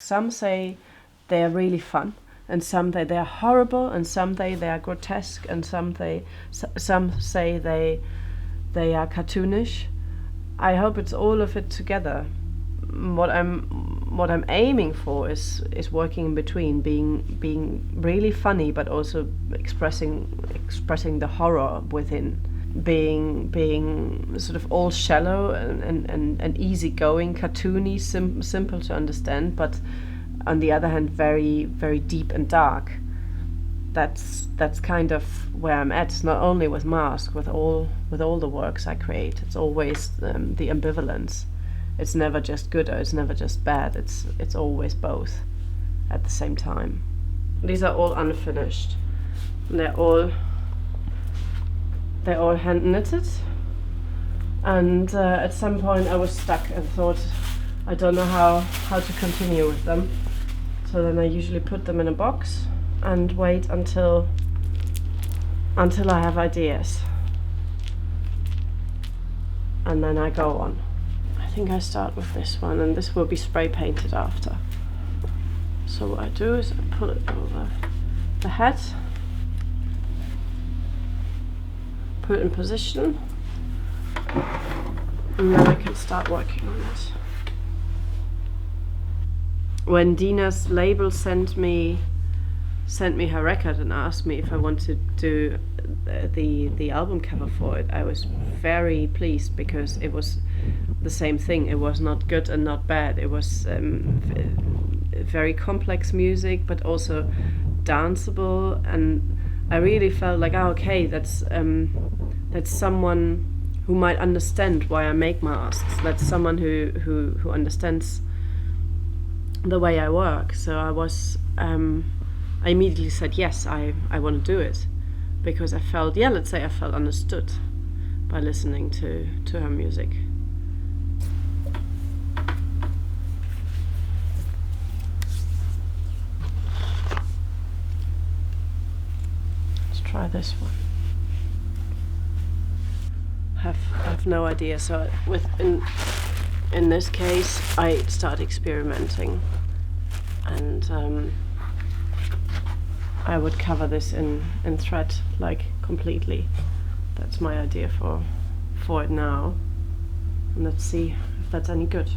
Some say they're really fun, and some say they're horrible, and some say they're grotesque, and some say they are cartoonish. I hope it's all of it together. What I'm aiming for is working in between, being really funny, but also expressing the horror within, being sort of all shallow and easygoing, cartoony, simple to understand, but on the other hand very very deep and dark. That's kind of where I'm at. Not only with Mask, with all the works I create. It's always the ambivalence. It's never just good or it's never just bad. It's always both at the same time. These are all unfinished. They're all hand knitted. And at some point I was stuck and thought, I don't know how to continue with them. So then I usually put them in a box and wait until I have ideas. And then I go on. I think I start with this one, and this will be spray painted after. So what I do is I pull it over the head, put it in position, and then I can start working on it. When Dina's label sent me her record and asked me if I wanted to do the album cover for it, I was very pleased, because it was the same thing. It was not good and not bad. It was very complex music, but also danceable, and I really felt like, okay, that's someone who might understand why I make masks. That's someone who understands the way I work. So I immediately said yes, I want to do it, because I felt, I felt understood by listening to her music. Let's try this one. Have no idea. So in this case, I start experimenting, and I would cover this in thread, like completely. That's my idea for it now. And let's see if that's any good.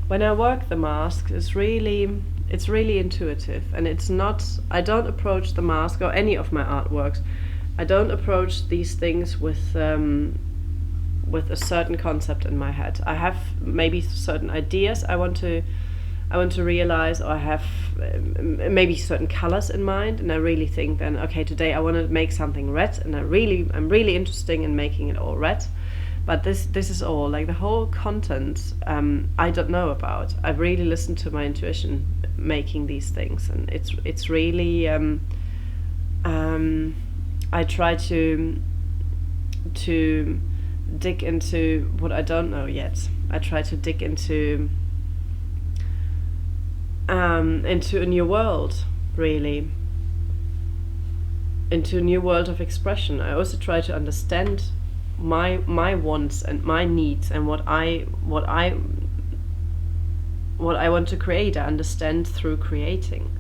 When I work the mask, it's really intuitive, and it's not. I don't approach the mask or any of my artworks. I don't approach these things with a certain concept in my head. I have maybe certain ideas I want to realize, or I have maybe certain colors in mind, and I really think then, okay, today I want to make something red, and I'm really interested in making it all red. But this is all, like the whole content, I don't know about. I really listen to my intuition making these things, and it's really I try to dig into what I don't know yet. I try to dig into a new world, really, into a new world of expression. I also try to understand my wants and my needs, and what I want to create. I understand through creating,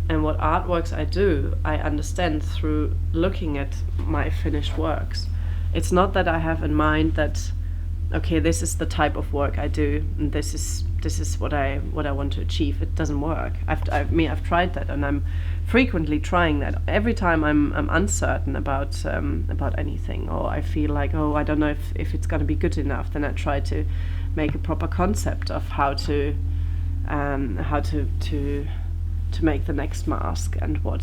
and what artworks I do, I understand through looking at my finished works. It's not that I have in mind that, okay, this is the type of work I do, and this is what I want to achieve. It doesn't work. I've tried that, and I'm frequently trying that. Every time I'm uncertain about anything, or I feel like, I don't know if it's going to be good enough, then I try to make a proper concept of how to make the next mask, and what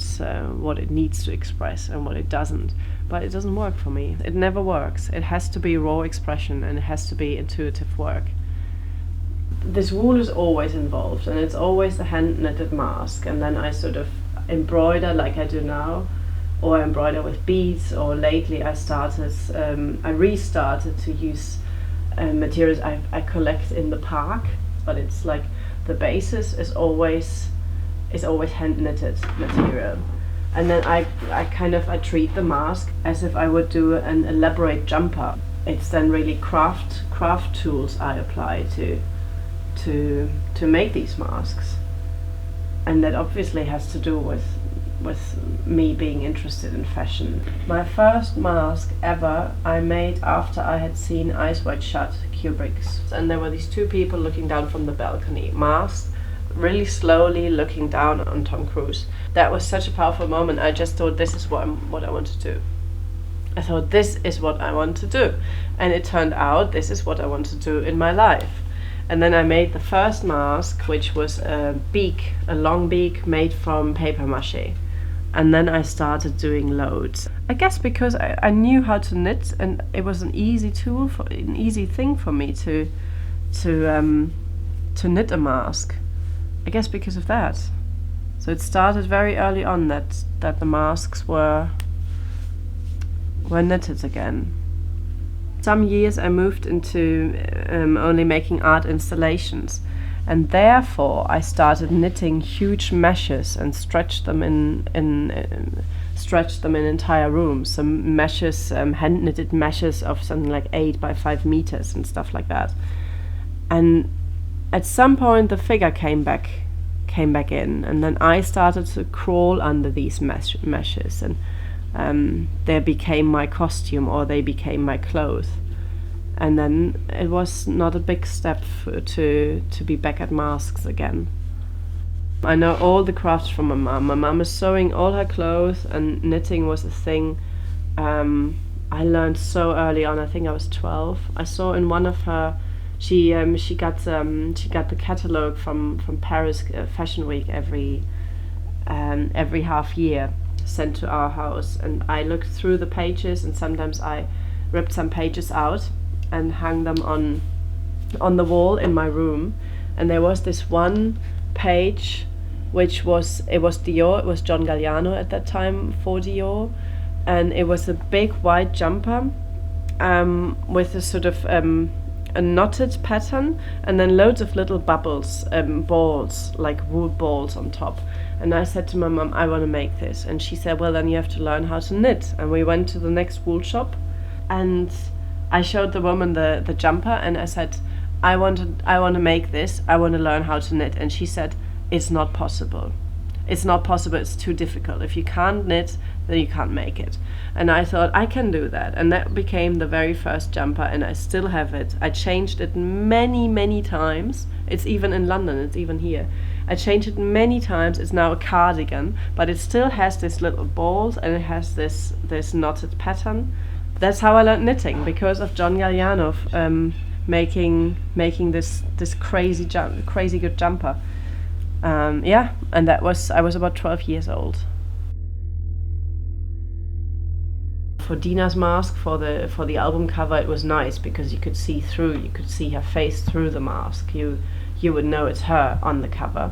it needs to express and what it doesn't. But it doesn't work for me. It never works. It has to be raw expression, and it has to be intuitive work. This wool is always involved, and it's always the hand knitted mask, and then I sort of embroider like I do now, or I embroider with beads, or lately I restarted to use materials I collect in the park, but it's like the basis is always hand knitted material. And then I treat the mask as if I would do an elaborate jumper. It's then really craft tools I apply to to make these masks, and that obviously has to do with me being interested in fashion. My first mask ever I made after I had seen Eyes Wide Shut, Kubrick's, and there were these two people looking down from the balcony, masked, really slowly looking down on Tom Cruise. That was such a powerful moment. I just thought, this is what I want to do. I thought, this is what I want to do, and it turned out this is what I want to do in my life. And then I made the first mask, which was a long beak made from paper mache. And then I started doing loads. I guess because I knew how to knit, and it was an easy thing for me to knit a mask. I guess because of that. So it started very early on that the masks were knitted again. Some years I moved into only making art installations, and therefore I started knitting huge meshes and stretched them in entire rooms. Some meshes, hand knitted meshes of something like 8 by 5 meters and stuff like that. And at some point the figure came back in, and then I started to crawl under these meshes, and they became my costume, or they became my clothes. And then it was not a big step to be back at masks again. I know all the crafts from my mom. My mom is sewing all her clothes, and knitting was a thing I learned so early on. I think I was 12. I saw in one of her, she got the catalogue from Paris Fashion Week every half year, sent to our house, and I looked through the pages, and sometimes I ripped some pages out and hung them on the wall in my room. And there was this one page it was Dior, it was John Galliano at that time for Dior, and it was a big white jumper with a sort of a knotted pattern, and then loads of little bubbles, balls, like wool balls on top. And I said to my mom, I want to make this. And she said, well, then you have to learn how to knit. And we went to the next wool shop, and I showed the woman the jumper, and I said, I want to make this. I want to learn how to knit. And she said, it's not possible. It's not possible. It's too difficult. If you can't knit, then you can't make it. And I thought, I can do that. And that became the very first jumper, and I still have it. I changed it many, many times. It's even in London. It's even here. I changed it many times. It's now a cardigan, but it still has this little balls, and it has this knotted pattern. That's how I learned knitting, because of John Galliano making this crazy good jumper. And I was about 12 years old. For Dina's mask, for the album cover, it was nice because you could see her face through the mask. You would know it's her on the cover.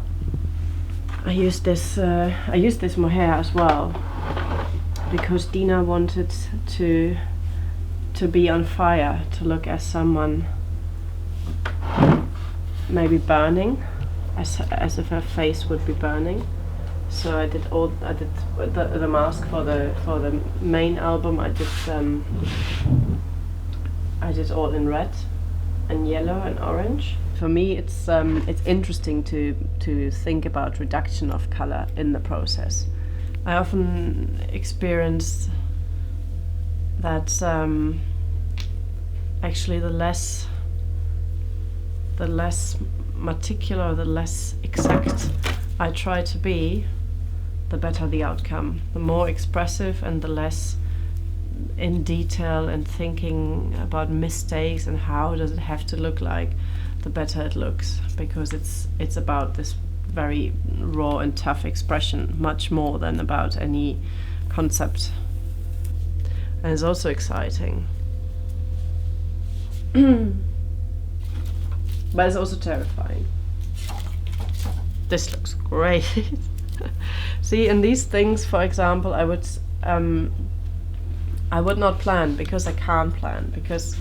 I used this mohair as well because Dina wanted to be on fire, to look as someone maybe burning, as if her face would be burning. So I did the mask for the main album. I did all in red and yellow and orange. For me, it's interesting to think about reduction of color in the process. I often experience that actually the less meticulous, the less exact I try to be, the better the outcome. The more expressive and the less in detail and thinking about mistakes and how does it have to look like, the better it looks, because it's about this very raw and tough expression, much more than about any concept. And it's also exciting. But it's also terrifying. This looks great. See, in these things, for example, I would not plan, because I can't plan, because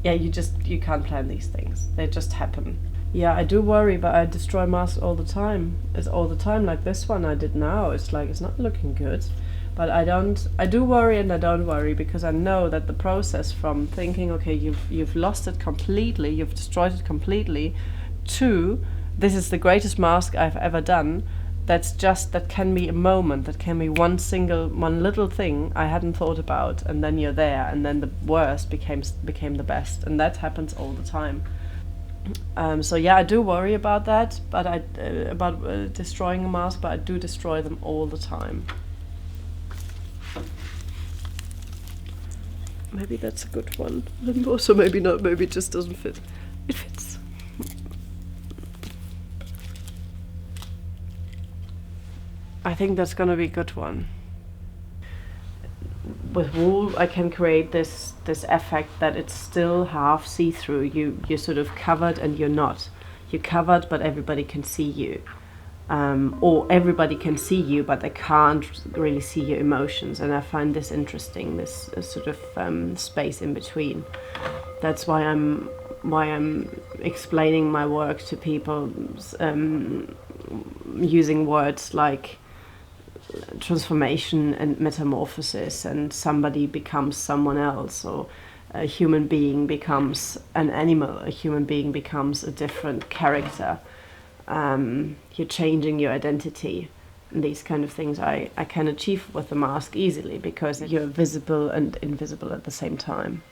you can't plan these things. They just happen. Yeah, I do worry, but I destroy masks all the time. It's all the time, like this one I did now. It's like, it's not looking good. But I do worry and I don't worry, because I know that the process from thinking, okay, you've lost it completely, you've destroyed it completely, 2, this is the greatest mask I've ever done. That can be a moment, that can be one little thing I hadn't thought about, and then you're there, and then the worst became the best, and that happens all the time. So yeah, I do worry about that, but about destroying a mask, but I do destroy them all the time. Maybe that's a good one, and also maybe not. Maybe it just doesn't fit. It fits. I think that's gonna be a good one. With wool, I can create this effect that it's still half see-through. You're sort of covered and you're not. You're covered, but everybody can see you. Or everybody can see you, but they can't really see your emotions. And I find this interesting, this sort of space in between. That's why I'm explaining my work to people using words like transformation and metamorphosis, and somebody becomes someone else, or a human being becomes an animal, a human being becomes a different character. You're changing your identity. And these kind of things I can achieve with the mask easily, because you're visible and invisible at the same time.